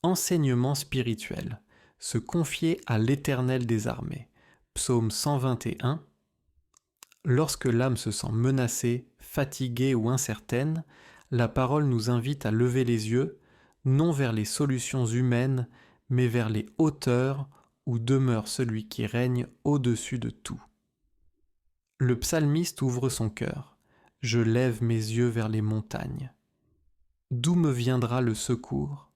Enseignement spirituel. Se confier à l'Éternel des armées. Psaume 121. Lorsque l'âme se sent menacée, fatiguée ou incertaine, la parole nous invite à lever les yeux, non vers les solutions humaines, mais vers les hauteurs où demeure celui qui règne au-dessus de tout. Le psalmiste ouvre son cœur. Je lève mes yeux vers les montagnes. D'où me viendra le secours ?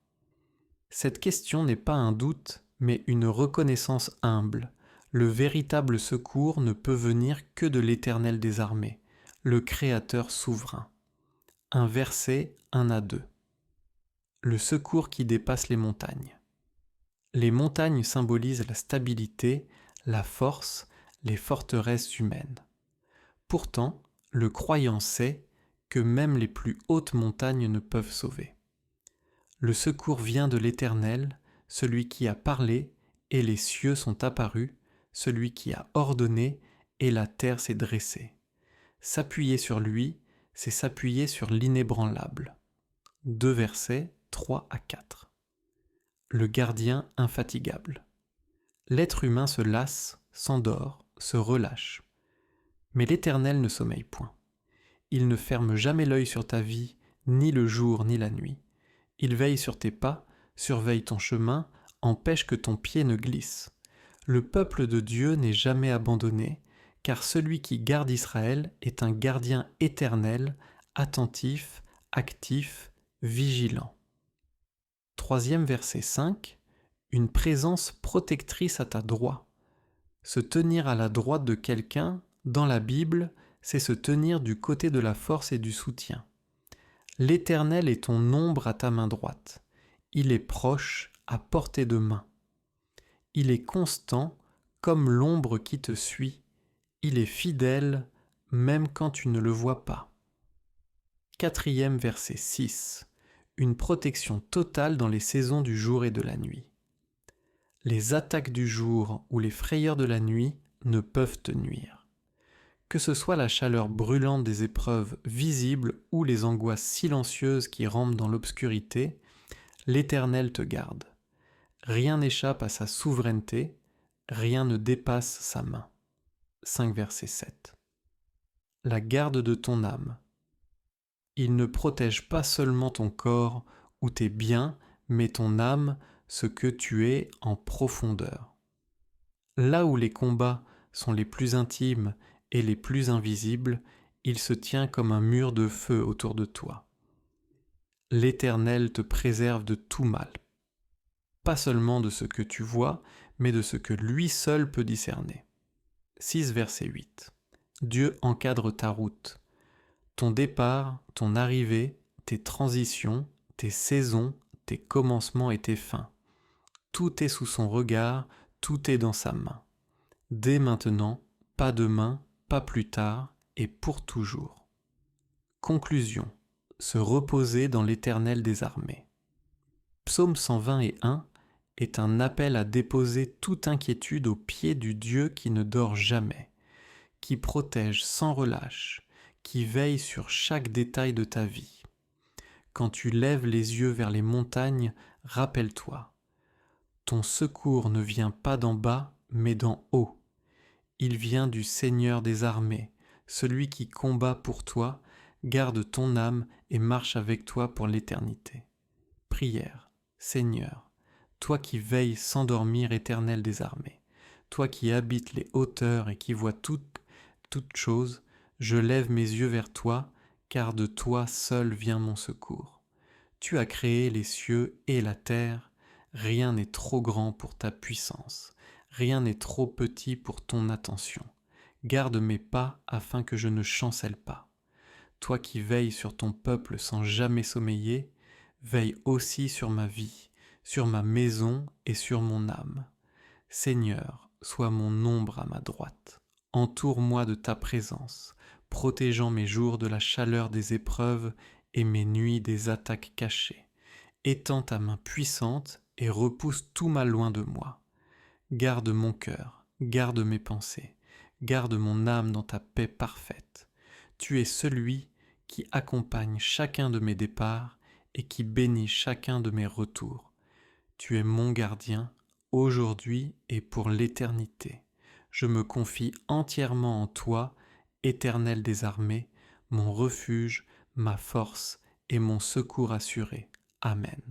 Cette question n'est pas un doute, mais une reconnaissance humble. Le véritable secours ne peut venir que de l'Éternel des armées, le Créateur souverain. Un verset, 1 à 2. Le secours qui dépasse les montagnes. Les montagnes symbolisent la stabilité, la force, les forteresses humaines. Pourtant, le croyant sait que même les plus hautes montagnes ne peuvent sauver. Le secours vient de l'Éternel, celui qui a parlé, et les cieux sont apparus, celui qui a ordonné, et la terre s'est dressée. S'appuyer sur lui, c'est s'appuyer sur l'inébranlable. 2 versets, 3 à 4. Le gardien infatigable. L'être humain se lasse, s'endort, se relâche. Mais l'Éternel ne sommeille point. Il ne ferme jamais l'œil sur ta vie, ni le jour ni la nuit. Il veille sur tes pas, surveille ton chemin, empêche que ton pied ne glisse. Le peuple de Dieu n'est jamais abandonné, car celui qui garde Israël est un gardien éternel, attentif, actif, vigilant. 3e verset 5. Une présence protectrice à ta droite. Se tenir à la droite de quelqu'un, dans la Bible, c'est se tenir du côté de la force et du soutien. L'Éternel est ton ombre à ta main droite. Il est proche, à portée de main. Il est constant, comme l'ombre qui te suit. Il est fidèle, même quand tu ne le vois pas. 4e verset 6. Une protection totale dans les saisons du jour et de la nuit. Les attaques du jour ou les frayeurs de la nuit ne peuvent te nuire. Que ce soit la chaleur brûlante des épreuves visibles ou les angoisses silencieuses qui rampent dans l'obscurité, l'Éternel te garde. Rien n'échappe à sa souveraineté, rien ne dépasse sa main. 5 verset 7. La garde de ton âme. Il ne protège pas seulement ton corps ou tes biens, mais ton âme, ce que tu es en profondeur. Là où les combats sont les plus intimes et les plus invisibles, il se tient comme un mur de feu autour de toi. L'Éternel te préserve de tout mal, pas seulement de ce que tu vois, mais de ce que lui seul peut discerner. 6 verset 8. Dieu encadre ta route. Ton départ, ton arrivée, tes transitions, tes saisons, tes commencements et tes fins. Tout est sous son regard, tout est dans sa main. Dès maintenant, pas demain, pas plus tard, et pour toujours. Conclusion. Se reposer dans l'Éternel des armées. Psaume 121 est un appel à déposer toute inquiétude aux pieds du Dieu qui ne dort jamais, qui protège sans relâche, qui veille sur chaque détail de ta vie. Quand tu lèves les yeux vers les montagnes, rappelle-toi, ton secours ne vient pas d'en bas, mais d'en haut. Il vient du Seigneur des armées, celui qui combat pour toi, garde ton âme et marche avec toi pour l'éternité. Prière. Seigneur, toi qui veilles sans dormir, Éternel des armées, toi qui habites les hauteurs et qui vois toutes choses, je lève mes yeux vers toi, car de toi seul vient mon secours. Tu as créé les cieux et la terre, rien n'est trop grand pour ta puissance, rien n'est trop petit pour ton attention. Garde mes pas afin que je ne chancelle pas. Toi qui veilles sur ton peuple sans jamais sommeiller, veille aussi sur ma vie, sur ma maison et sur mon âme. Seigneur, sois mon ombre à ma droite. Entoure-moi de ta présence, protégeant mes jours de la chaleur des épreuves et mes nuits des attaques cachées. Étends ta main puissante et repousse tout mal loin de moi. Garde mon cœur, garde mes pensées, garde mon âme dans ta paix parfaite. Tu es celui qui accompagne chacun de mes départs et qui bénit chacun de mes retours. Tu es mon gardien, aujourd'hui et pour l'éternité. Je me confie entièrement en toi, Éternel des armées, mon refuge, ma force et mon secours assuré. Amen.